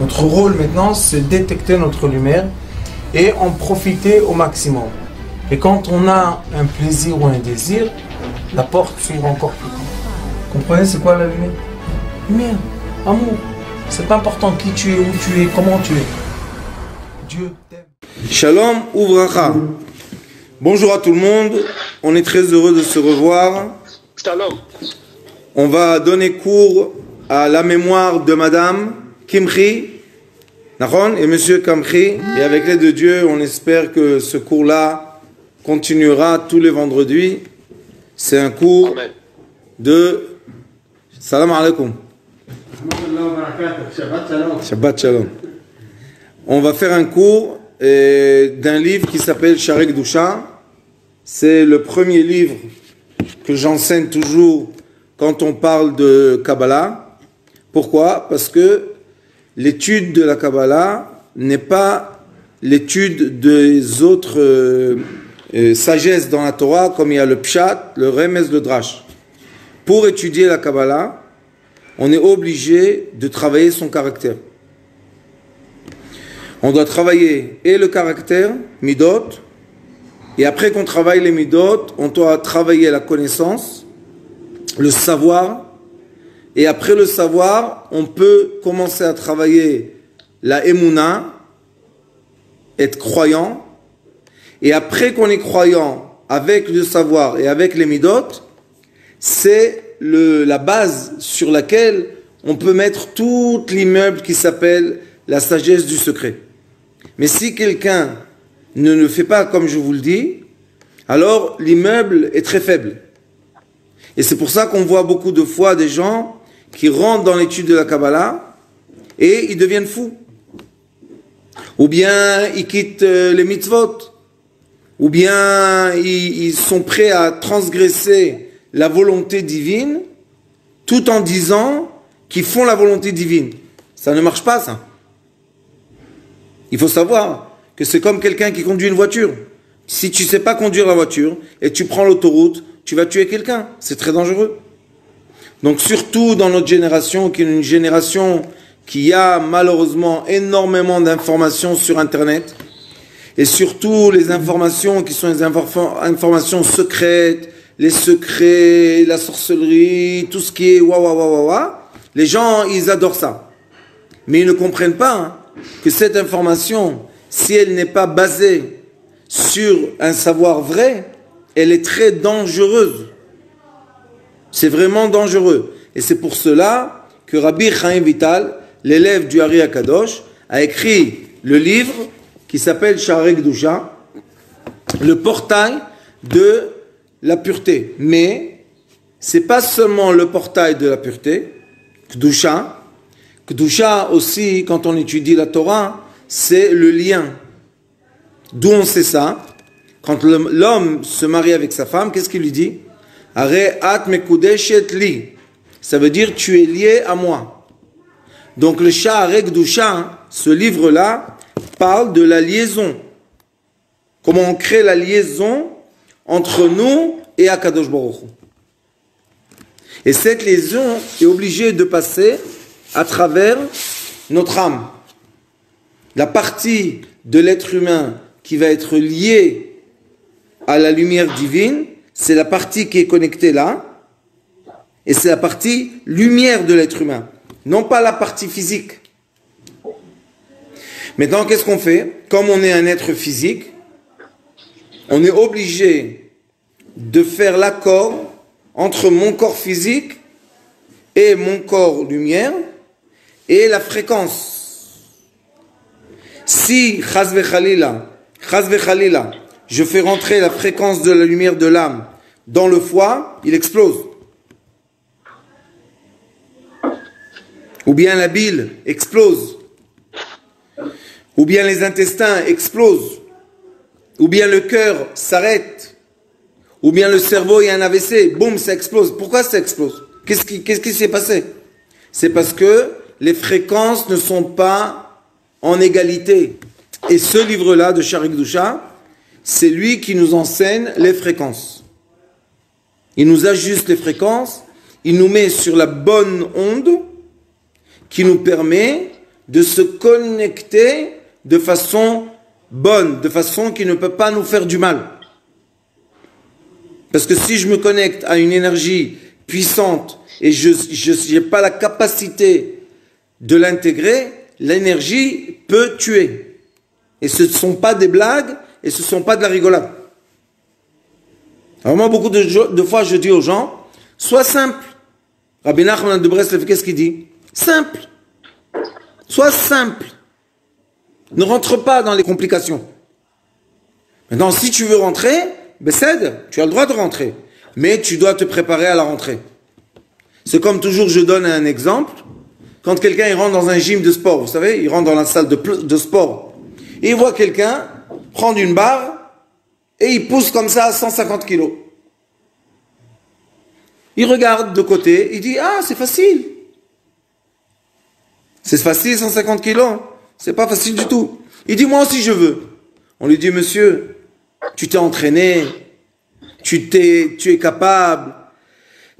Notre rôle maintenant, c'est détecter notre lumière et en profiter au maximum. Et quand on a un plaisir ou un désir, la porte s'ouvre encore plus grand. Comprenez, c'est quoi la lumière? Lumière, amour. C'est pas important qui tu es, où tu es, comment tu es. Dieu t'aime. Shalom Uvracha. Bonjour à tout le monde. On est très heureux de se revoir. Shalom. On va donner cours à la mémoire de Madame Kimchi, et Monsieur Kamchi. Et avec l'aide de Dieu, on espère que ce cours-là continuera tous les vendredis. C'est un cours Amen. de Salam alaikum. Shabbat shalom. On va faire un cours d'un livre qui s'appelle Sha'arei Kedusha. C'est le premier livre que j'enseigne toujours quand on parle de Kabbalah. Pourquoi? Parce que l'étude de la Kabbalah n'est pas l'étude des autres sagesses dans la Torah, comme il y a le Pshat, le Remez, le Drash. Pour étudier la Kabbalah, on est obligé de travailler son caractère. On doit travailler et le caractère, Midot, et après qu'on travaille les Midot, on doit travailler la connaissance, le savoir, et après le savoir, on peut commencer à travailler la Emouna, être croyant, et après qu'on est croyant, avec le savoir et avec les Midot, c'est la base sur laquelle on peut mettre tout l'immeuble qui s'appelle la sagesse du secret. Mais si quelqu'un ne le fait pas comme je vous le dis, alors l'immeuble est très faible. Et c'est pour ça qu'on voit beaucoup de fois des gens qui rentrent dans l'étude de la Kabbalah et ils deviennent fous. Ou bien ils quittent les mitzvot. Ou bien ils sont prêts à transgresser la volonté divine tout en disant qu'ils font la volonté divine. Ça ne marche pas, ça. Il faut savoir que c'est comme quelqu'un qui conduit une voiture. Si tu ne sais pas conduire la voiture et tu prends l'autoroute, tu vas tuer quelqu'un. C'est très dangereux. Donc surtout dans notre génération, qui est une génération qui a malheureusement énormément d'informations sur Internet, et surtout les informations qui sont les informations secrètes, les secrets, la sorcellerie, tout ce qui est les gens, ils adorent ça. Mais ils ne comprennent pas que cette information, si elle n'est pas basée sur un savoir vrai, elle est très dangereuse. C'est vraiment dangereux. Et c'est pour cela que Rabbi Chaim Vital, l'élève du Ari Akadosh, a écrit le livre qui s'appelle Sha'arei Kedusha, le portail de la pureté. Mais c'est pas seulement le portail de la pureté, Kedusha. Kedusha aussi, quand on étudie la Torah, c'est le lien. D'où on sait ça? Quand l'homme se marie avec sa femme, qu'est-ce qu'il lui dit? Are at mekudeshet li. Ça veut dire tu es lié à moi. Donc le Sha'arei Kedusha, ce livre-là, parle de la liaison. Comment on crée la liaison entre nous et Akadosh Baruch Hu. Et cette liaison est obligée de passer à travers notre âme. La partie de l'être humain qui va être liée à la lumière divine, c'est la partie qui est connectée là, et c'est la partie lumière de l'être humain, non pas la partie physique. Maintenant, qu'est-ce qu'on fait? Comme on est un être physique, on est obligé de faire l'accord entre mon corps physique et mon corps lumière et la fréquence. Si, chas vechalila, je fais rentrer la fréquence de la lumière de l'âme dans le foie, il explose. Ou bien la bile explose. Ou bien les intestins explosent. Ou bien le cœur s'arrête. Ou bien le cerveau, il y a un AVC, boum, ça explose. Pourquoi ça explose? Qu'est-ce qui s'est passé? C'est parce que les fréquences ne sont pas en égalité. Et ce livre-là de Sha'arei Kedusha, c'est lui qui nous enseigne les fréquences. Il nous ajuste les fréquences, il nous met sur la bonne onde qui nous permet de se connecter de façon bonne, de façon qui ne peut pas nous faire du mal. Parce que si je me connecte à une énergie puissante et je n'ai pas la capacité de l'intégrer, l'énergie peut tuer. Et ce ne sont pas des blagues et ce ne sont pas de la rigolade. Alors moi, beaucoup de fois, je dis aux gens, sois simple. Rabbi Nachman de Breslev, qu'est-ce qu'il dit? Simple. Sois simple. Ne rentre pas dans les complications. Maintenant, si tu veux rentrer, ben cède, tu as le droit de rentrer. Mais tu dois te préparer à la rentrée. C'est comme toujours, je donne un exemple. Quand quelqu'un il rentre dans un gym de sport, vous savez, il rentre dans la salle de sport. Et il voit quelqu'un prendre une barre et il pousse comme ça à 150 kilos. Il regarde de côté, il dit, ah, c'est facile. C'est facile 150 kilos? C'est pas facile du tout. Il dit, moi aussi je veux. On lui dit, monsieur, tu t'es entraîné, tu es capable,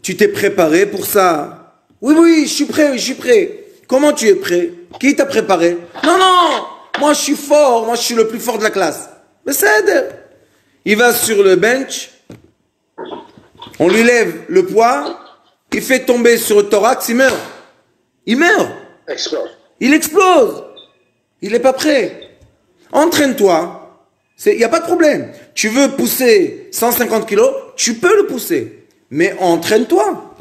tu t'es préparé pour ça. Oui, oui, je suis prêt. Comment tu es prêt? Qui t'a préparé? Non, moi je suis fort, moi je suis le plus fort de la classe. Mais cède. Il va sur le bench, on lui lève le poids, il fait tomber sur le thorax, il meurt. Il meurt. Il explose. Il n'est pas prêt. Entraîne-toi. Il n'y a pas de problème. Tu veux pousser 150 kilos, tu peux le pousser. Mais entraîne-toi.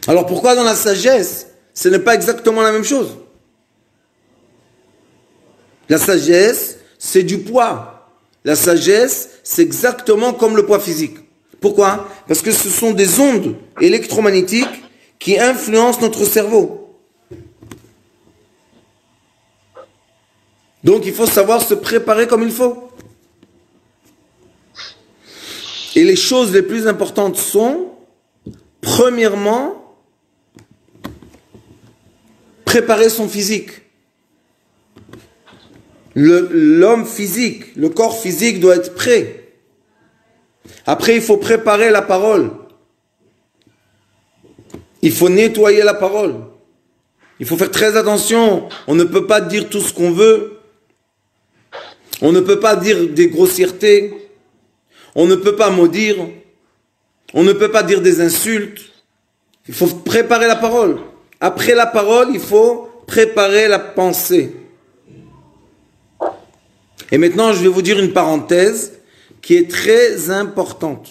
Alors pourquoi dans la sagesse, ce n'est pas exactement la même chose? La sagesse, c'est du poids. La sagesse, c'est exactement comme le poids physique. Pourquoi? Parce que ce sont des ondes électromagnétiques qui influencent notre cerveau. Donc il faut savoir se préparer comme il faut. Et les choses les plus importantes sont, premièrement, préparer son physique. L'homme physique, le corps physique doit être prêt. Après, il faut préparer la parole. Il faut nettoyer la parole. Il faut faire très attention. On ne peut pas dire tout ce qu'on veut. On ne peut pas dire des grossièretés. On ne peut pas maudire. On ne peut pas dire des insultes. Il faut préparer la parole. Après la parole, il faut préparer la pensée. Et maintenant, je vais vous dire une parenthèse qui est très importante.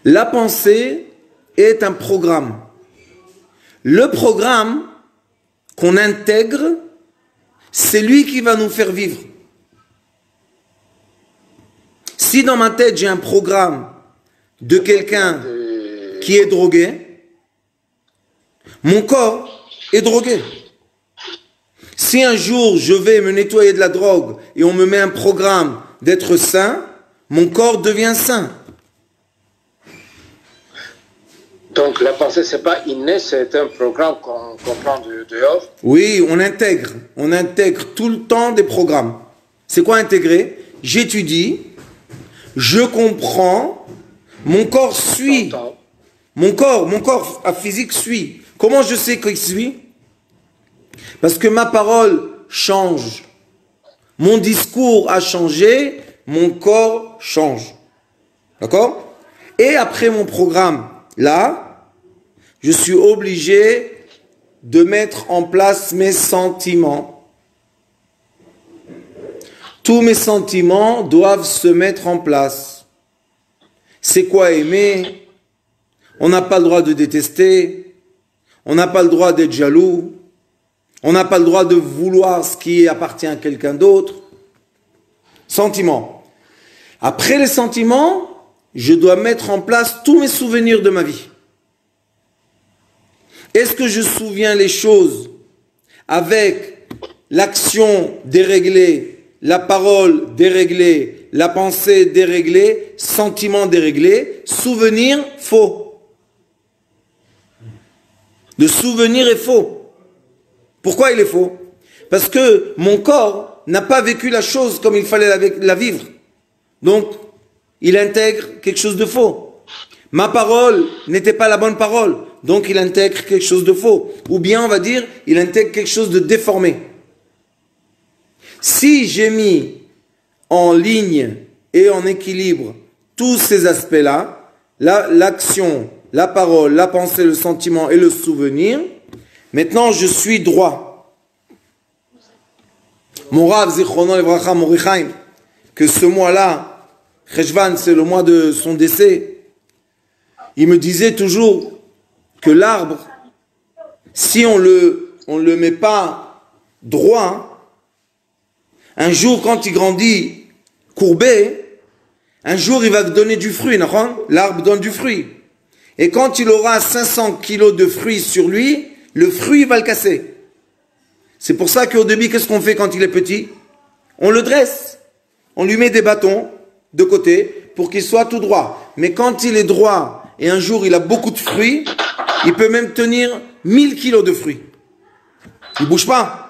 La pensée est un programme. Le programme qu'on intègre, c'est lui qui va nous faire vivre. Si dans ma tête, j'ai un programme de quelqu'un qui est drogué, mon corps est drogué. Si un jour je vais me nettoyer de la drogue et on me met un programme d'être sain, mon corps devient sain. Donc la pensée, c'est pas inné, c'est un programme qu'on prend dehors. Oui, on intègre tout le temps des programmes. C'est quoi intégrer? J'étudie, je comprends, mon corps suit. Mon corps physique suit. Comment je sais qu'il suit? Parce que ma parole change. Mon discours a changé, mon corps change. D'accord? Et après mon programme, là, je suis obligé de mettre en place mes sentiments. Tous mes sentiments doivent se mettre en place. C'est quoi aimer? On n'a pas le droit de détester. On n'a pas le droit d'être jaloux. On n'a pas le droit de vouloir ce qui appartient à quelqu'un d'autre. Sentiments. Après les sentiments, je dois mettre en place tous mes souvenirs de ma vie. Est-ce que je souviens les choses avec l'action déréglée, la parole déréglée, la pensée déréglée, sentiment déréglé, souvenir faux. Le souvenir est faux. Pourquoi il est faux? Parce que mon corps n'a pas vécu la chose comme il fallait la vivre. Donc, il intègre quelque chose de faux. Ma parole n'était pas la bonne parole. donc il intègre quelque chose de faux. Ou bien on va dire, il intègre quelque chose de déformé. Si j'ai mis en ligne et en équilibre tous ces aspects-là, l'action, la parole, la pensée, le sentiment et le souvenir, maintenant je suis droit. Mon Rav Zichrono Levracha Morichaim, que ce mois-là, Cheshvan, c'est le mois de son décès, il me disait toujours que l'arbre, si on le met pas droit, un jour quand il grandit courbé, un jour il va donner du fruit, l'arbre donne du fruit. Et quand il aura 500 kilos de fruits sur lui, le fruit va le casser. C'est pour ça qu'au début, qu'est-ce qu'on fait quand il est petit? On le dresse. On lui met des bâtons de côté pour qu'il soit tout droit. Mais quand il est droit et un jour il a beaucoup de fruits, il peut même tenir 1000 kilos de fruits. Il ne bouge pas.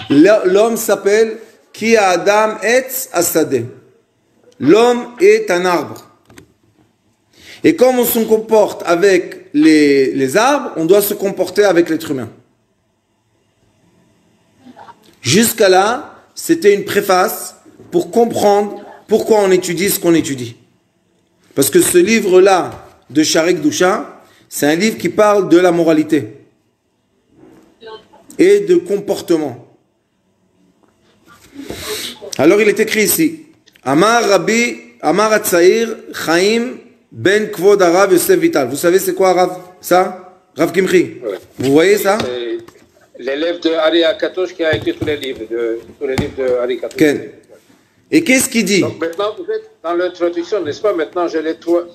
L'homme s'appelle Ki Adam Etz Asadeh. L'homme est un arbre. Et comme on se comporte avec les arbres, on doit se comporter avec l'être humain. Jusqu'à là, c'était une préface pour comprendre pourquoi on étudie ce qu'on étudie. Parce que ce livre-là de Sha'arei Kedusha, c'est un livre qui parle de la moralité et de comportement. Alors il est écrit ici, Amar Rabbi, Amar Atzaïr, Chaim, Ben Kvod Arav Yosef Vital. Vous savez c'est quoi Rav? Ça? Rav Kimchi. Ouais. Vous voyez ça? L'élève de Ari Akatosh qui a écrit tous les livres de Ari Akatosh. Okay. Et qu'est-ce qu'il dit? Donc maintenant vous êtes dans l'introduction, n'est-ce pas? Maintenant je l'ai toi.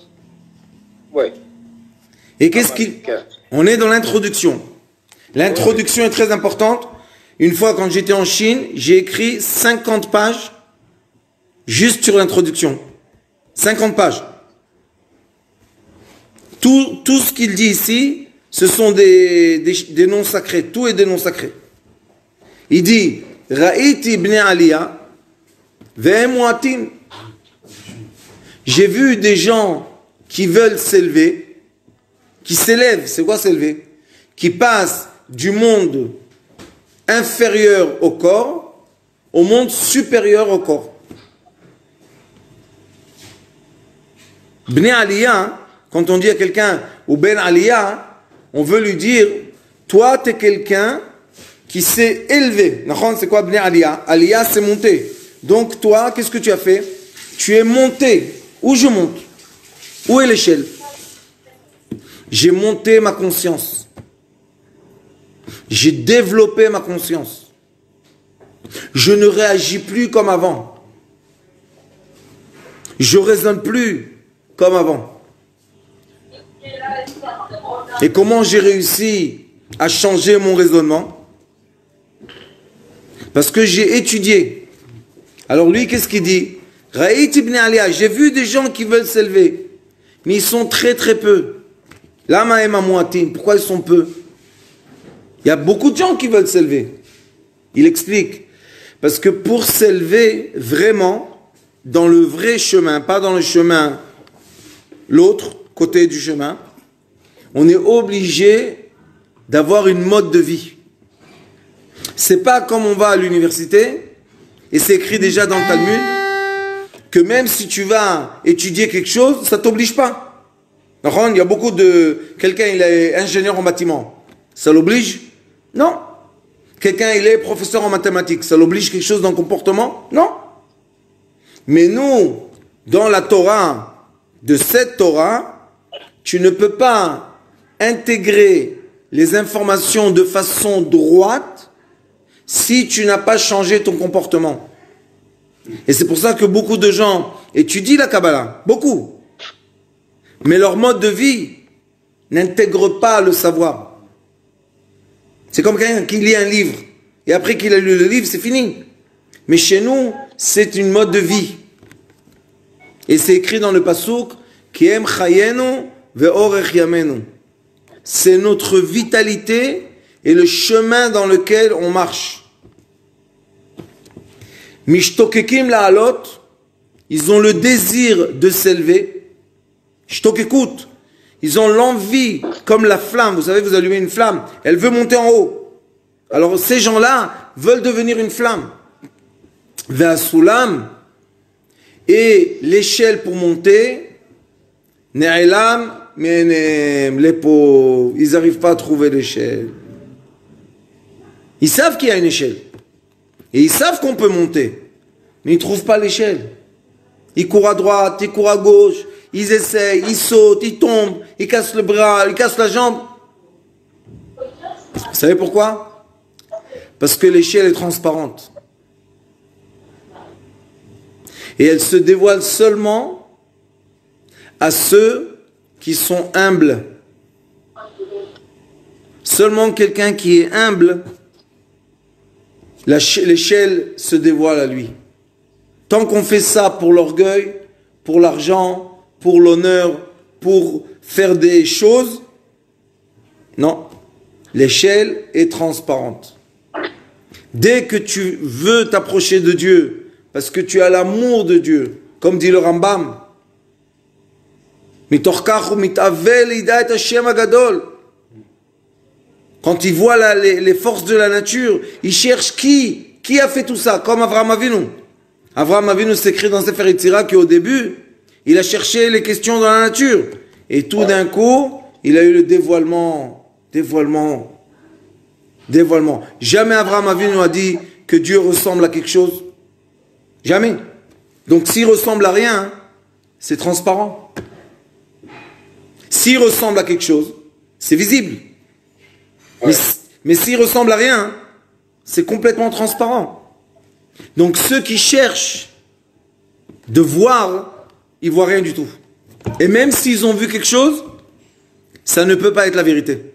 Oui. Et qu'est-ce qu'il... On est dans l'introduction. L'introduction est très importante. Une fois quand j'étais en Chine, j'ai écrit 50 pages juste sur l'introduction. 50 pages. Tout ce qu'il dit ici, ce sont des noms sacrés. Tout est des noms sacrés. Il dit Ra'iti bnei aliyah ve'hem mu'atim. J'ai vu des gens qui veulent s'élever, qui s'élèvent. C'est quoi s'élever? Qui passent du monde inférieur au corps au monde supérieur au corps. Bnei aliyah, quand on dit à quelqu'un ou ben aliyah, on veut lui dire, toi tu es quelqu'un qui s'est élevé. C'est quoi Bnei aliyah? Aliyah c'est monter. Donc toi, qu'est-ce que tu as fait? Tu es monté. Où je monte? Où est l'échelle? J'ai monté ma conscience. J'ai développé ma conscience. Je ne réagis plus comme avant. Je raisonne plus comme avant. Et comment j'ai réussi à changer mon raisonnement? Parce que j'ai étudié. Alors lui, qu'est-ce qu'il dit? Ra'iti bnei aliyah, j'ai vu des gens qui veulent s'élever, mais ils sont très très peu. Lama ema mu'atim, pourquoi ils sont peu? Il y a beaucoup de gens qui veulent s'élever. Il explique. Parce que pour s'élever vraiment, dans le vrai chemin, pas dans le chemin, l'autre côté du chemin, on est obligé d'avoir une mode de vie. C'est pas comme on va à l'université, et c'est écrit déjà dans le Talmud, que même si tu vas étudier quelque chose, ça t'oblige pas. Il y a beaucoup de... Quelqu'un, il est ingénieur en bâtiment. Ça l'oblige? Non. Quelqu'un, il est professeur en mathématiques. Ça l'oblige quelque chose dans le comportement? Non. Mais nous, dans la Torah, de cette Torah, tu ne peux pas intégrer les informations de façon droite si tu n'as pas changé ton comportement. Et c'est pour ça que beaucoup de gens étudient la Kabbalah. Beaucoup. Mais leur mode de vie n'intègre pas le savoir. C'est comme quelqu'un qui lit un livre. Et après qu'il a lu le livre, c'est fini. Mais chez nous, c'est une mode de vie. Et c'est écrit dans le Pasuk, Ki em chayenu ve'orech yamenu. C'est notre vitalité et le chemin dans lequel on marche. Mishtokekim la'alot, ils ont le désir de s'élever. Shtokekut, ils ont l'envie, comme la flamme, vous savez, vous allumez une flamme, elle veut monter en haut. Alors ces gens-là veulent devenir une flamme. Ve'asulam, et l'échelle pour monter, Ne'elam, les pauvres, ils n'arrivent pas à trouver l'échelle. Ils savent qu'il y a une échelle. Et ils savent qu'on peut monter. Mais ils ne trouvent pas l'échelle. Ils courent à droite, ils courent à gauche, ils essayent, ils sautent, ils tombent, ils cassent le bras, ils cassent la jambe. Vous savez pourquoi? Parce que l'échelle est transparente. Et elle se dévoile seulement à ceux qui sont humbles. Seulement quelqu'un qui est humble, l'échelle se dévoile à lui. Tant qu'on fait ça pour l'orgueil, pour l'argent, pour l'honneur, pour faire des choses, non, l'échelle est transparente. Dès que tu veux t'approcher de Dieu, parce que tu as l'amour de Dieu, comme dit le Rambam, quand il voit les forces de la nature, il cherche qui a fait tout ça, comme Avraham Avinu. Avraham Avinu s'écrit dans Sefer Yetzira qu'au début, il a cherché les questions dans la nature. Et tout d'un coup, il a eu le dévoilement. Jamais Avraham Avinu a dit que Dieu ressemble à quelque chose. Jamais. Donc s'il ressemble à rien, c'est transparent. S'il ressemble à quelque chose, c'est visible. Ouais. Mais s'il ressemble à rien, c'est complètement transparent. Donc ceux qui cherchent de voir, ils voient rien du tout. Et même s'ils ont vu quelque chose, ça ne peut pas être la vérité.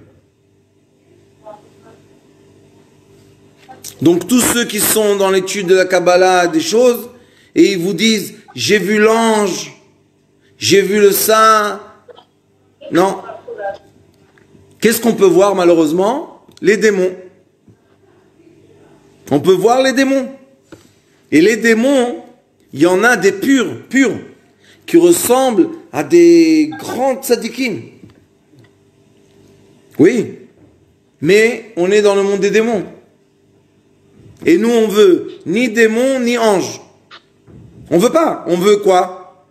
Donc tous ceux qui sont dans l'étude de la Kabbalah, des choses, et ils vous disent, j'ai vu l'ange, j'ai vu le saint. Non. Qu'est-ce qu'on peut voir malheureusement? Les démons. On peut voir les démons. Et les démons, il y en a des purs, qui ressemblent à des grands tzadikim. Oui. Mais on est dans le monde des démons. Et nous, on veut ni démon, ni ange. On veut pas. On veut quoi?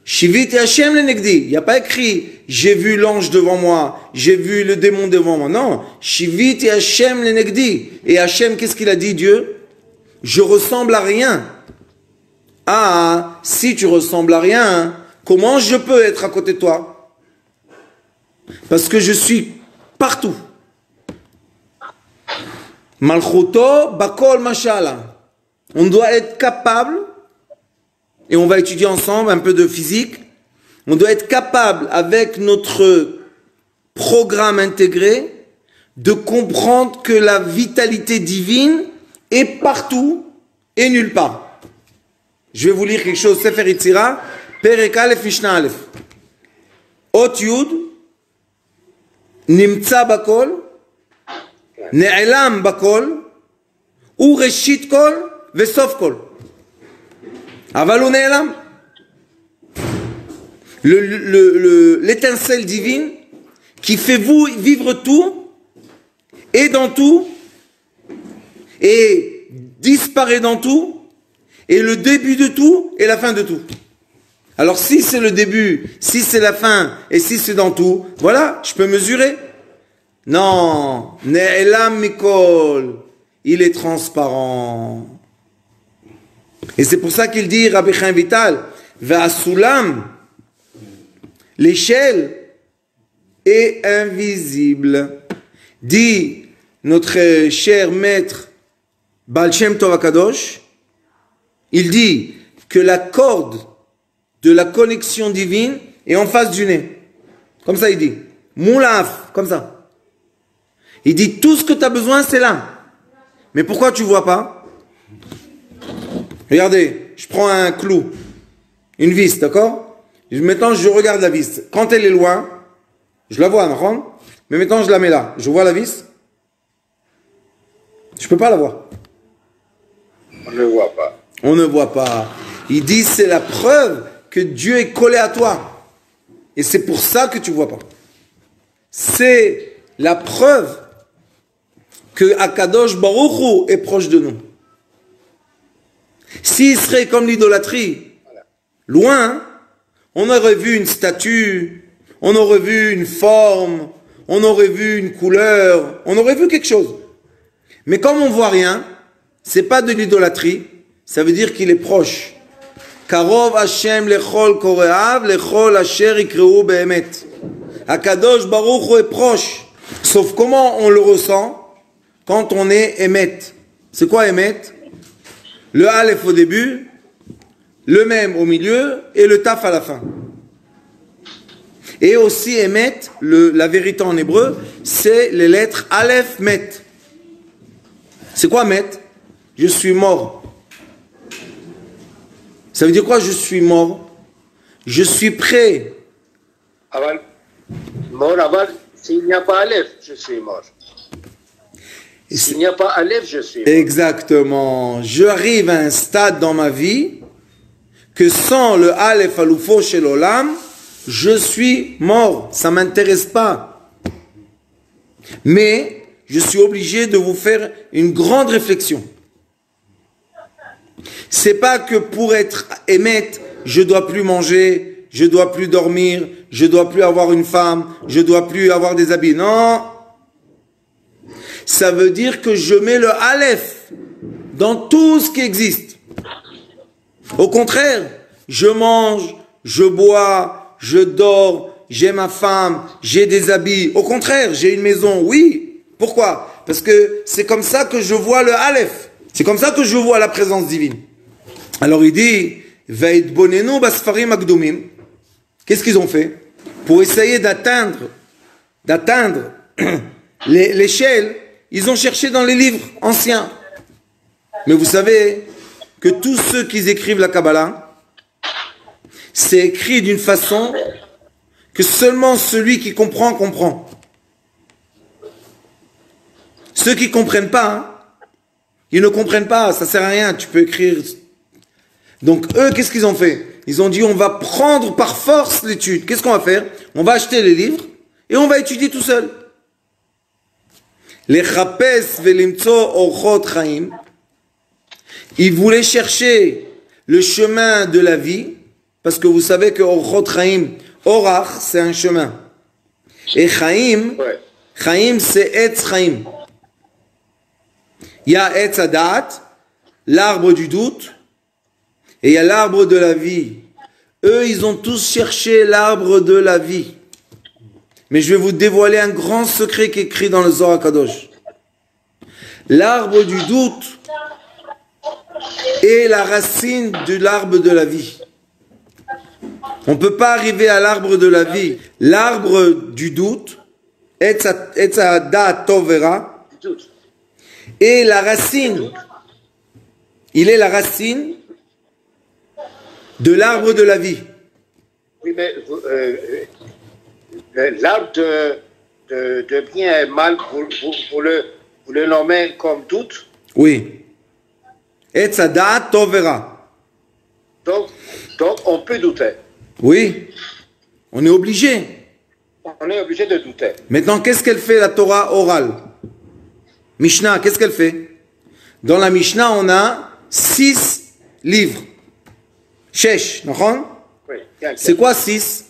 Shivit Hashem le Negdi. Il n'y a pas écrit j'ai vu l'ange devant moi, j'ai vu le démon devant moi. Non. Shivit Hashem le Negdi. Et Hashem, qu'est-ce qu'il a dit, Dieu? Je ressemble à rien. Ah, si tu ressembles à rien, comment je peux être à côté de toi? Parce que je suis partout. Malchuto bakol mashala. On doit être capable, et on va étudier ensemble un peu de physique, on doit être capable avec notre programme intégré de comprendre que la vitalité divine est partout et nulle part. Je vais vous lire quelque chose, Sefer Yetzira, Perek Aleph Mishnah Aleph. Ot Yud, Nimtza bakol, Ne'elam bakol, ou Reshit kol, Vesof kol. Aval ou Ne'elam. L'étincelle divine qui fait vous vivre tout, et dans tout, et disparaît dans tout, et le début de tout, et la fin de tout. Alors si c'est le début, si c'est la fin, et si c'est dans tout, voilà, je peux mesurer. Non, Ne'elam mikol, il est transparent. Et c'est pour ça qu'il dit, Rabbi Chaim Vital, Ve'asulam, l'échelle est invisible. Dit notre cher maître Baal Shem Tov HaKadosh, il dit que la corde de la connexion divine est en face du nez. Comme ça il dit. Moulaf, comme ça. Il dit tout ce que tu as besoin c'est là. Mais pourquoi tu ne vois pas? Regardez, je prends un clou, une vis, d'accord? Maintenant je regarde la vis. Quand elle est loin, je la vois, non? Mais maintenant je la mets là. Je vois la vis. Je ne peux pas la voir. On ne voit pas. On ne voit pas. Il dit c'est la preuve que Dieu est collé à toi. Et c'est pour ça que tu ne vois pas. C'est la preuve que Akadosh Baruch Hu est proche de nous. S'il serait comme l'idolâtrie, loin, on aurait vu une statue, on aurait vu une forme, on aurait vu une couleur, on aurait vu quelque chose. Mais comme on ne voit rien, c'est pas de l'idolâtrie, ça veut dire qu'il est proche. Karov Hashem lechol koreav lechol asher ikreu be'emet. Akadosh Baruch Hu est proche. Sauf comment on le ressent quand on est émet. C'est quoi émet? Le Aleph au début, le même au milieu et le Taf à la fin. Et aussi émet, la vérité en hébreu, c'est les lettres Aleph, Met. C'est quoi Met? Je suis mort. Ça veut dire quoi je suis mort? Je suis prêt. Mort, s'il n'y a pas Aleph, je suis mort. S'il n'y a pas Aleph, je suis mort. Exactement. J'arrive à un stade dans ma vie que sans le Aleph Aloufo chez l'Olam, je suis mort. Ça ne m'intéresse pas. Mais je suis obligé de vous faire une grande réflexion. C'est pas que pour être émette, je dois plus manger, je dois plus dormir, je dois plus avoir une femme, je dois plus avoir des habits. Non. Ça veut dire que je mets le Aleph dans tout ce qui existe. Au contraire, je mange, je bois, je dors, j'ai ma femme, j'ai des habits. Au contraire, j'ai une maison. Oui. Pourquoi? Parce que c'est comme ça que je vois le Aleph. C'est comme ça que je vois la présence divine. Alors il dit, Vaïdbonenu basfarim akdumim. Qu'est-ce qu'ils ont fait? Pour essayer d'atteindre l'échelle, ils ont cherché dans les livres anciens. Mais vous savez que tous ceux qui écrivent la Kabbalah, c'est écrit d'une façon que seulement celui qui comprend, comprend. Ceux qui ne comprennent pas, ils ne comprennent pas, ça ne sert à rien, tu peux écrire. Donc eux, qu'est-ce qu'ils ont fait? Ils ont dit, on va prendre par force l'étude. Qu'est-ce qu'on va faire? On va acheter les livres et on va étudier tout seul. Les chapes velimtso orchot chaim. Ils voulaient chercher le chemin de la vie, parce que vous savez que orchot chaim, orach, c'est un chemin. Et chaim, chaim, c'est etz chaim. Il y a etz adat, l'arbre du doute, et il y a l'arbre de la vie. Eux, ils ont tous cherché l'arbre de la vie. Mais je vais vous dévoiler un grand secret qui est écrit dans le Zohar Kadosh. L'arbre du doute est la racine de l'arbre de la vie. On ne peut pas arriver à l'arbre de la vie. L'arbre du doute, Etz Hadat Tovera, est la racine. Il est la racine de l'arbre de la vie. Oui, mais l'arbre de bien et mal, vous le nommez comme doute. Oui. Etz Hadat Tovera. Donc, on peut douter. Oui. On est obligé. On est obligé de douter. Maintenant, qu'est-ce qu'elle fait la Torah orale? Mishnah, qu'est-ce qu'elle fait? Dans la Mishnah, on a 6 livres. Shesh, non? Oui, c'est quoi 6?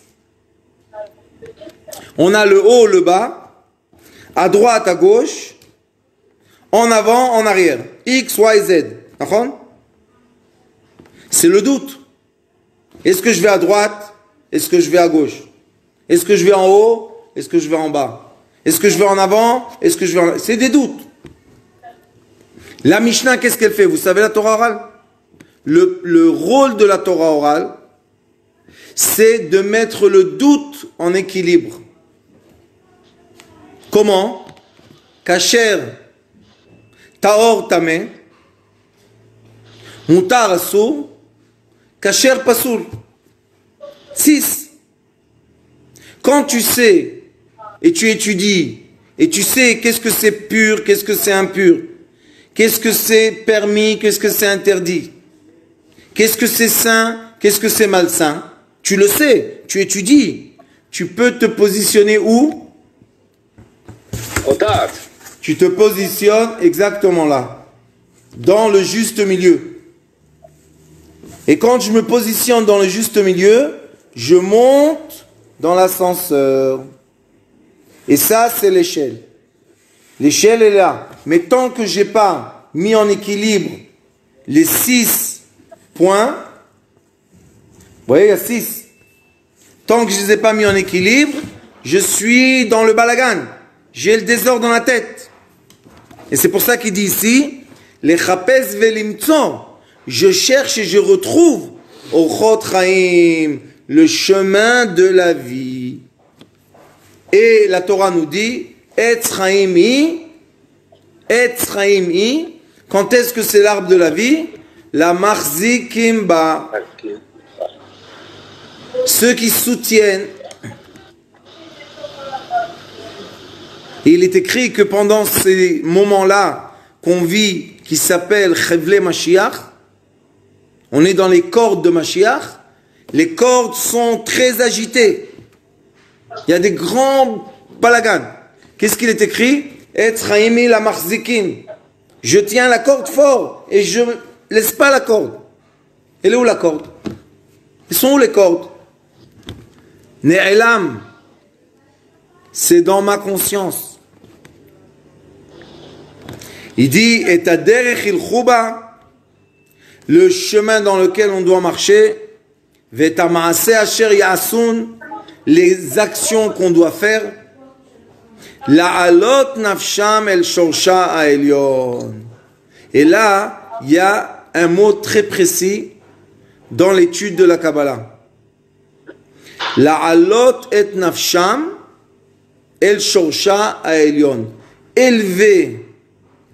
On a le haut, le bas, à droite, à gauche, en avant, en arrière. X, Y, Z. Non? C'est le doute. Est-ce que je vais à droite? Est-ce que je vais à gauche? Est-ce que je vais en haut? Est-ce que je vais en bas? Est-ce que je vais en avant? Est-ce que je vais en... C'est des doutes. La Mishnah, qu'est-ce qu'elle fait? Vous savez la Torah orale? Le rôle de la Torah orale, c'est de mettre le doute en équilibre. Comment? Kasher, Taor Tameh, Mutar Asur, Kasher Pasoul. 6. Quand tu sais, et tu étudies, et tu sais qu'est-ce que c'est pur, qu'est-ce que c'est impur, qu'est-ce que c'est permis, qu'est-ce que c'est interdit, qu'est-ce que c'est sain, qu'est-ce que c'est malsain, tu le sais, tu étudies. tu peux te positionner où? Au date. Tu te positionnes exactement là, dans le juste milieu. Et quand je me positionne dans le juste milieu, je monte dans l'ascenseur. Et ça, c'est l'échelle. L'échelle est là. Mais tant que je n'ai pas mis en équilibre les 6 points, vous voyez, il y a 6. Tant que je ne les ai pas mis en équilibre, je suis dans le balagan. J'ai le désordre dans la tête. Et c'est pour ça qu'il dit ici, les chapes velimtso, je cherche et je retrouve Ochot Chaim, le chemin de la vie. Et la Torah nous dit, Etz Chaim hi, quand est-ce que c'est l'arbre de la vie? La Marzikim ba. Ceux qui soutiennent. Il est écrit que pendant ces moments-là qu'on vit, qui s'appellent Chevle Mashiach, on est dans les cordes de Mashiach, les cordes sont très agitées. Il y a des grands balagans. Qu'est-ce qu'il est écrit? Et Chaimi la Marzikin. Je tiens la corde fort et je ne laisse pas la corde. Elle est où la corde? Ils sont où les cordes? Ne'elam. C'est dans ma conscience. Il dit, et derech ilchuba, le chemin dans lequel on doit marcher, veta maaseh asher ya'asun, les actions qu'on doit faire, la'alot nafsham el shorsha ha'elyon. Et là, il y a un mot très précis dans l'étude de la Kabbalah. La'alot et nafsham el shorsha ha'elyon. Élever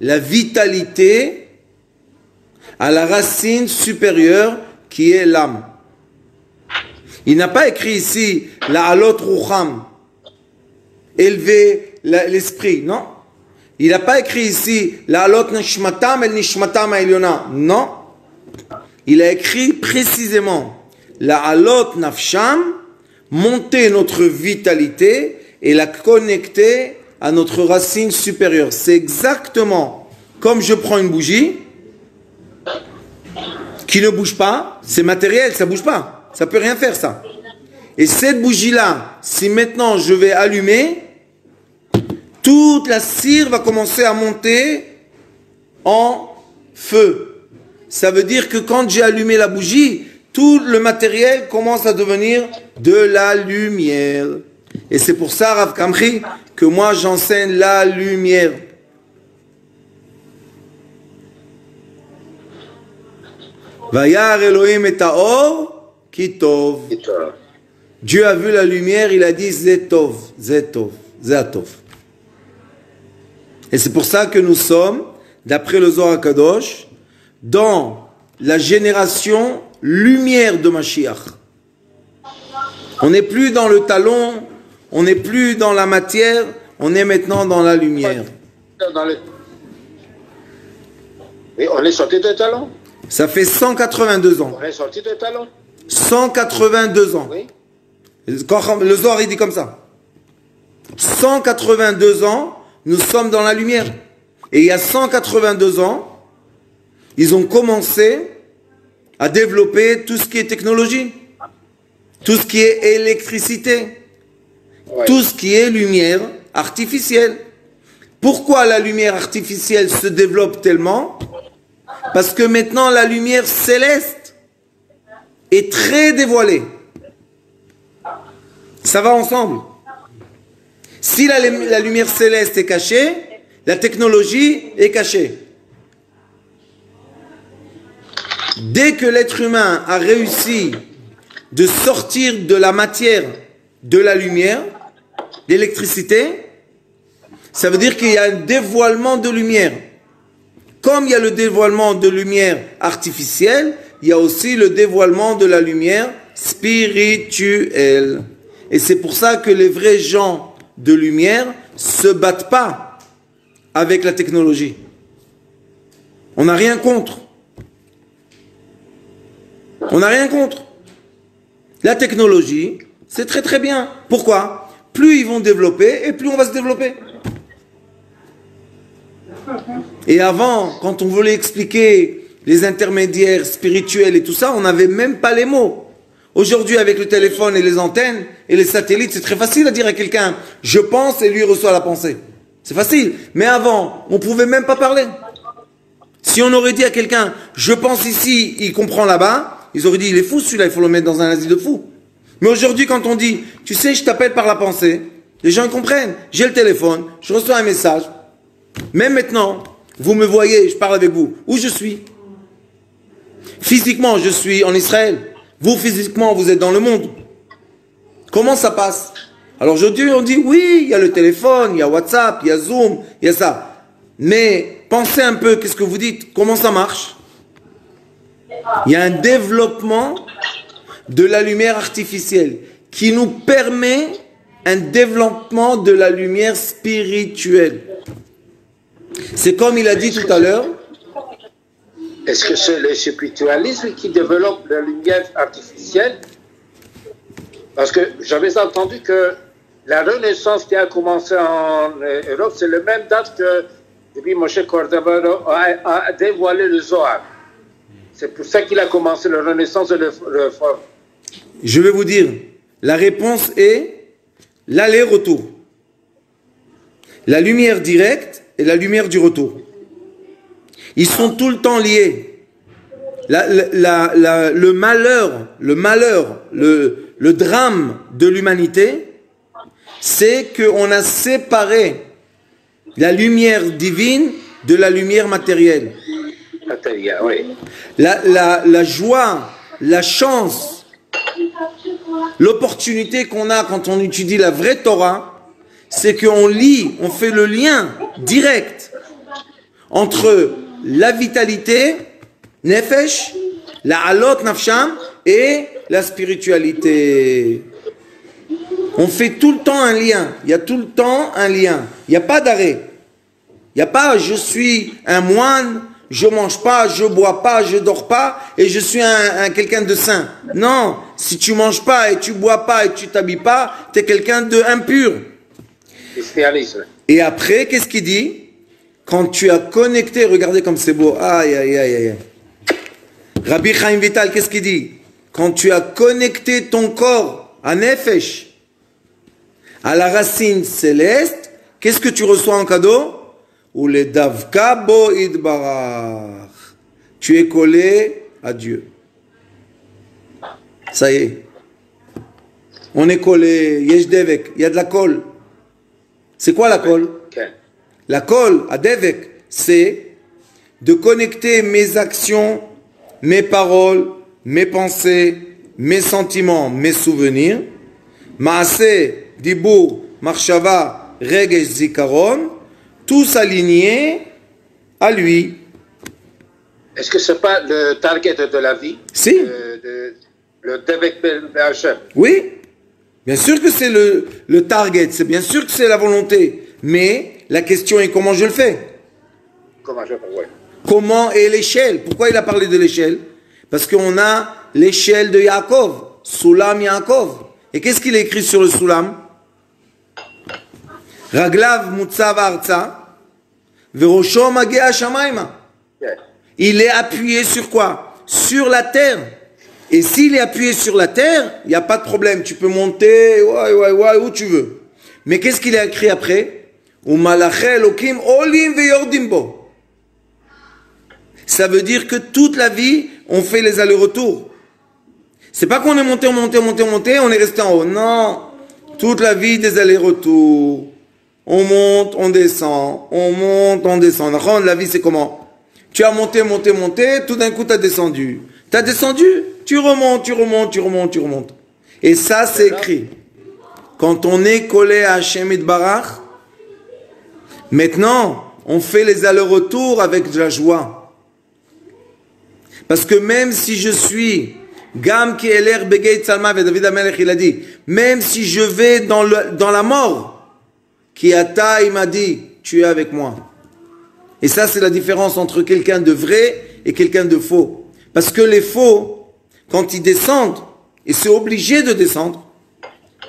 la vitalité à la racine supérieure qui est l'âme. Il n'a pas écrit ici la alot rucham, élever l'esprit, non. Il n'a pas écrit ici la alot nishmatam el nishmatam ha'elyona, non. Il a écrit précisément la alot nafsham, monter notre vitalité et la connecter à notre racine supérieure. C'est exactement comme je prends une bougie qui ne bouge pas, c'est matériel, ça ne bouge pas, ça ne peut rien faire ça. Et cette bougie-là, si maintenant je vais allumer, toute la cire va commencer à monter en feu. Ça veut dire que quand j'ai allumé la bougie, tout le matériel commence à devenir de la lumière. Et c'est pour ça, Rav Kamchi, que moi j'enseigne la lumière. Vayar Elohim et Taor ki tov. Dieu a vu la lumière, il a dit Zetov, Zetov, Zetov. Et c'est pour ça que nous sommes, d'après le Zohar Kadosh, dans la génération lumière de Mashiach. On n'est plus dans le talon, on n'est plus dans la matière, on est maintenant dans la lumière. Oui, on est sorti de talon. Ça fait 182 ans. On est sorti de talon. 182 ans. Oui. Le Zohar, il dit comme ça. 182 ans, nous sommes dans la lumière. Et il y a 182 ans, ils ont commencé à développer tout ce qui est technologie, tout ce qui est électricité, Ouais. tout ce qui est lumière artificielle. Pourquoi la lumière artificielle se développe tellement? Parce que maintenant la lumière céleste est très dévoilée. Ça va ensemble. Si la lumière céleste est cachée, la technologie est cachée. Dès que l'être humain a réussi de sortir de la matière, de la lumière, l'électricité, ça veut dire qu'il y a un dévoilement de lumière. Comme il y a le dévoilement de lumière artificielle, il y a aussi le dévoilement de la lumière spirituelle. Et c'est pour ça que les vrais gens de lumière se battent pas avec la technologie. On n'a rien contre. On n'a rien contre. La technologie, C'est très très bien. Pourquoi? Plus ils vont développer et plus on va se développer. Et avant, quand on voulait expliquer les intermédiaires spirituels et tout ça, on n'avait même pas les mots. Aujourd'hui, avec le téléphone et les antennes et les satellites, c'est très facile à dire à quelqu'un « je pense » et lui reçoit la pensée. C'est facile. Mais avant, on ne pouvait même pas parler. Si on aurait dit à quelqu'un « je pense ici », il comprend là-bas, ils auraient dit « il est fou celui-là, il faut le mettre dans un asile de fou ». Mais aujourd'hui, quand on dit « tu sais, je t'appelle par la pensée », les gens comprennent. J'ai le téléphone, je reçois un message. Même maintenant, vous me voyez, je parle avec vous. Où je suis? Physiquement, je suis en Israël. Vous, physiquement, vous êtes dans le monde. Comment ça passe? Alors aujourd'hui, on dit, oui, il y a le téléphone, il y a WhatsApp, il y a Zoom, il y a ça. Mais pensez un peu, qu'est-ce que vous dites? Comment ça marche? Il y a un développement de la lumière artificielle qui nous permet un développement de la lumière spirituelle. C'est comme il a dit tout à l'heure. Est-ce que c'est le spiritualisme qui développe la lumière artificielle? Parce que j'avais entendu que la Renaissance qui a commencé en Europe, c'est la même date que depuis Moshe Cordovero a dévoilé le Zohar. C'est pour ça qu'il a commencé la Renaissance et le Réforme. Je vais vous dire, la réponse est l'aller-retour. La lumière directe et la lumière du retour. Ils sont tout le temps liés. Le malheur, le drame de l'humanité, c'est qu'on a séparé la lumière divine de la lumière matérielle. Oui. La joie, la chance, l'opportunité qu'on a quand on étudie la vraie Torah, c'est qu'on lit, on fait le lien direct entre la vitalité, nefesh, la halot nafsham et la spiritualité. On fait tout le temps un lien. Il y a tout le temps un lien. Il n'y a pas d'arrêt. Il n'y a pas je suis un moine, je mange pas, je bois pas, je dors pas et je suis quelqu'un de saint. Non, si tu manges pas et tu bois pas et tu t'habilles pas, tu es quelqu'un d'impur. Et après, qu'est-ce qu'il dit? Quand tu as connecté, regardez comme c'est beau. Aïe, aïe, aïe, aïe. Rabbi Chaim Vital, qu'est-ce qu'il dit? Quand tu as connecté ton corps à Nefesh, à la racine céleste, qu'est-ce que tu reçois en cadeau? Ou les davka bo idbarach. Tu es collé à Dieu. Ça y est. On est collé. Yesh devek. Il y a de la colle. C'est quoi la colle? La colle à devek, c'est de connecter mes actions, mes paroles, mes pensées, mes sentiments, mes souvenirs. Maase, dibur, marshava, regesh, zikaron. Tous alignés à lui. Est-ce que ce n'est pas le target de la vie? Si. Le Devek Hachem. Oui. Bien sûr que c'est le target. C'est bien sûr que c'est la volonté. Mais la question est comment je le fais? Comment je le fais? Ouais. Comment est l'échelle? Pourquoi il a parlé de l'échelle? Parce qu'on a l'échelle de Yaakov. Sulam Yaakov. Et qu'est-ce qu'il a écrit sur le Sulam? Raglav Mutzav Arza, Verosho Magea Shamaima. Il est appuyé sur quoi? Sur la terre. Et s'il est appuyé sur la terre, il n'y a pas de problème. Tu peux monter où tu veux. Mais qu'est-ce qu'il a écrit après? Ça veut dire que toute la vie, on fait les allers-retours. C'est pas qu'on est monté, on est resté en haut. Non. Toute la vie, des allers-retours. On monte, on descend, on monte, on descend. La vie, c'est comment? Tu as monté, tout d'un coup, tu as descendu. Tu as descendu, tu remontes. Et ça, c'est écrit. Quand on est collé à Hashem Yitbarach, maintenant, on fait les allers-retours avec de la joie. Parce que même si je suis, Gam ki eler begeit salma, et David Amelech, il a dit, même si je vais dans la mort, Kiata, il m'a dit, tu es avec moi. Et ça, c'est la différence entre quelqu'un de vrai et quelqu'un de faux. Parce que les faux, quand ils descendent, et c'est obligé de descendre,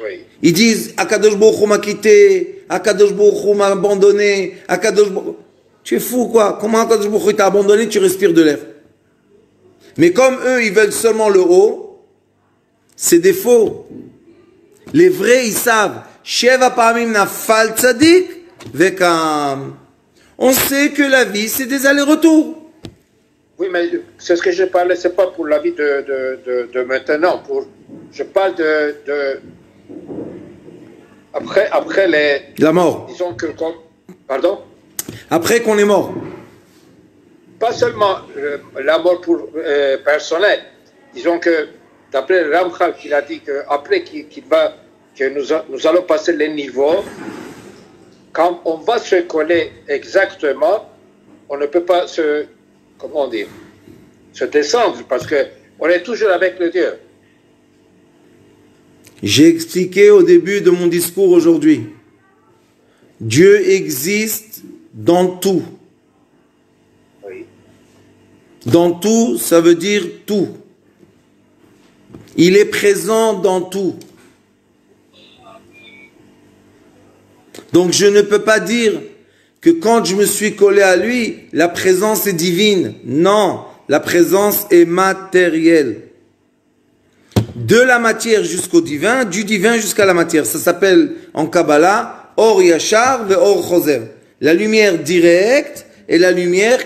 Oui. Ils disent Akadosh Baruch Hu m'a quitté, Akadosh Baruch Hu m'a abandonné, Akadosh Baruch... Tu es fou quoi? Comment Akadosh Baruch Hu t'a abandonné, tu respires de l'air? Mais comme eux, ils veulent seulement le haut, c'est des faux. Les vrais, ils savent. Sheva Pamim Nafal Tzadik Vekam. On sait que la vie, c'est des allers-retours. Oui, mais c'est ce que je parlais, c'est pas pour la vie de maintenant. Je parle de après les... La mort. Disons que... Pardon? Après qu'on est mort. Pas seulement la mort personnelle. Disons que, d'après Ramchal, qu'il a dit qu'après que nous allons passer les niveaux, quand on va se coller exactement, on ne peut pas comment dire, se descendre, parce qu'on est toujours avec le Dieu. J'ai expliqué au début de mon discours aujourd'hui. Dieu existe dans tout. Oui. Dans tout, ça veut dire tout. Il est présent dans tout. Donc je ne peux pas dire que quand je me suis collé à lui, la présence est divine. Non, la présence est matérielle. De la matière jusqu'au divin, du divin jusqu'à la matière. Ça s'appelle en Kabbalah, Or Yachar ve Or Choser. La lumière directe et la lumière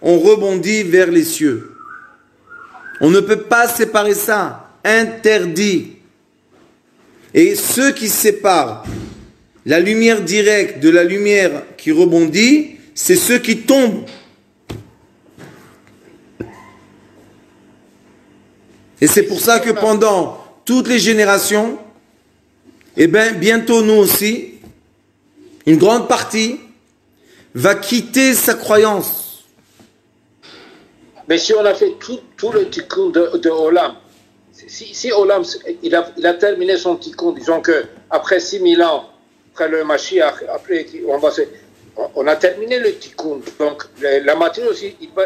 on rebondit vers les cieux. On ne peut pas séparer ça. Interdit. Et ceux qui séparent la lumière directe de la lumière qui rebondit, c'est ceux qui tombent. Et c'est pour ça que pendant toutes les générations, et bien bientôt nous aussi, une grande partie va quitter sa croyance. Mais si on a fait tout le tikkun de Olam, si Olam il a terminé son tikkun, disons que après 6000 ans, après le Mashiach, après on a terminé le tikkun, donc la matière aussi, il va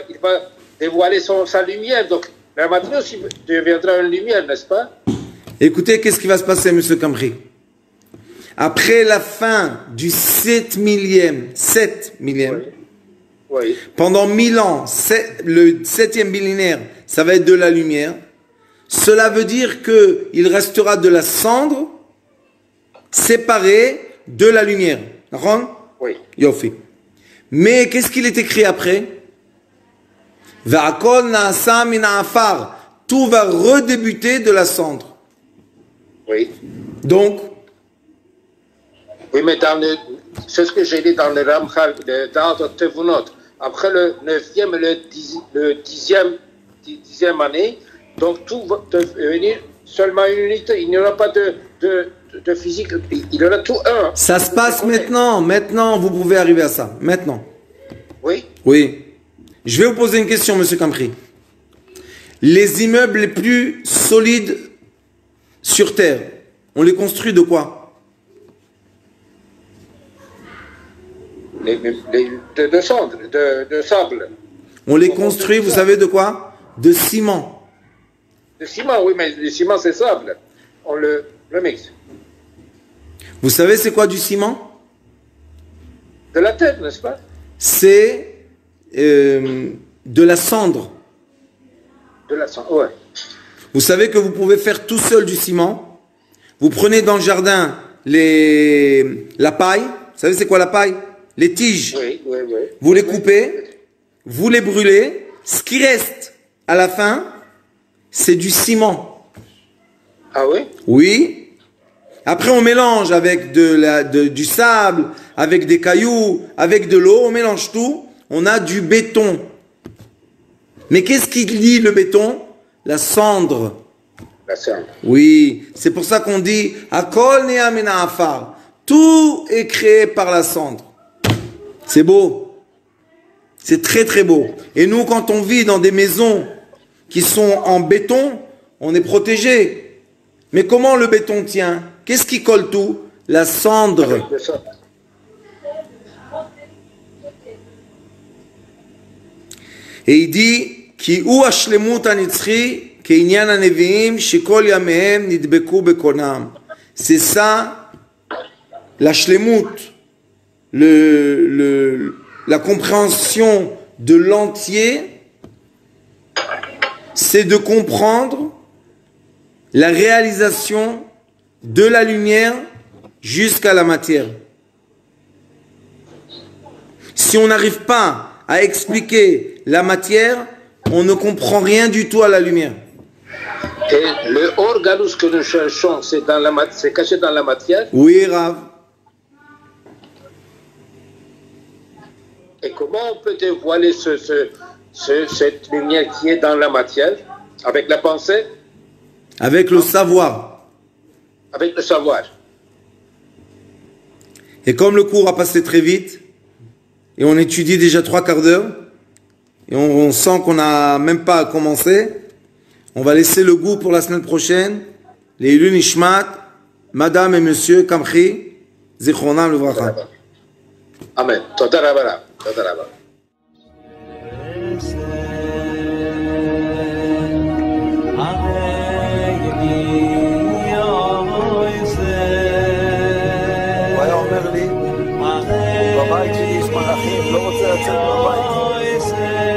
dévoiler sa lumière, donc la matière aussi deviendra une lumière, n'est-ce pas? Écoutez, qu'est-ce qui va se passer, monsieur Kamri? Après la fin du 7 millième, oui. Pendant 1000 ans, le 7e millénaire, ça va être de la lumière. Cela veut dire qu'il restera de la cendre séparée de la lumière. D'accord? Oui. Yofi. Mais qu'est-ce qu'il est écrit après? Va'akol na'asa min ha'afar. Tout va redébuter de la cendre. Oui. Donc, oui, mais c'est ce que j'ai dit dans le Ramchal, dans le Tevunot. Après le 9e et le 10e année, donc tout va devenir seulement une unité. Il n'y aura pas de physique, il y aura tout un. Ça se passe maintenant. Maintenant, vous pouvez arriver à ça. Maintenant. Oui. Oui. Je vais vous poser une question, monsieur Campri. Les immeubles les plus solides sur Terre, on les construit de quoi? De cendres, de sable. On les construit, vous savez de quoi? De ciment. De ciment, oui, mais le ciment c'est sable. On le mixe. Vous savez c'est quoi du ciment? De la terre, n'est-ce pas? C'est de la cendre. De la cendre, ouais. Vous savez que vous pouvez faire tout seul du ciment. Vous prenez dans le jardin la paille. Vous savez c'est quoi la paille? Les tiges. Oui. Vous les coupez, vous les brûlez. Ce qui reste à la fin, c'est du ciment. Ah oui? Oui. Après, on mélange avec du sable, avec des cailloux, avec de l'eau. On mélange tout. On a du béton. Mais qu'est-ce qui lie le béton? La cendre. La cendre. Oui. C'est pour ça qu'on dit Akol nea min ha'afar. Tout est créé par la cendre. C'est beau. C'est très très beau. Et nous, quand on vit dans des maisons qui sont en béton, on est protégé. Mais comment le béton tient? Qu'est-ce qui colle tout? La cendre. Et il dit Ki hu hashlemut hanitzchi ke'inyan haneviim shekol yamehem nidbeku bekonam. C'est ça, la shlemut, la compréhension de l'entier, c'est de comprendre la réalisation de la lumière jusqu'à la matière. Si on n'arrive pas à expliquer la matière, on ne comprend rien du tout à la lumière. Et le orgalus que nous cherchons, c'est caché dans la matière. Oui, Rav. Et comment on peut dévoiler cette lumière qui est dans la matière? Avec la pensée? Avec le savoir. Avec le savoir. Et comme le cours a passé très vite, et on étudie déjà 3/4 d'heure, et on sent qu'on n'a même pas commencé, on va laisser le goût pour la semaine prochaine. Les Ilun Ishmat, Madame et Monsieur Kamchi, Zichronam Levracha. Amen. Toda rabba. Toda rabba. הוא היה אומר לי, בבית שלי יש מלאכים, לא רוצה לצאת מהבית.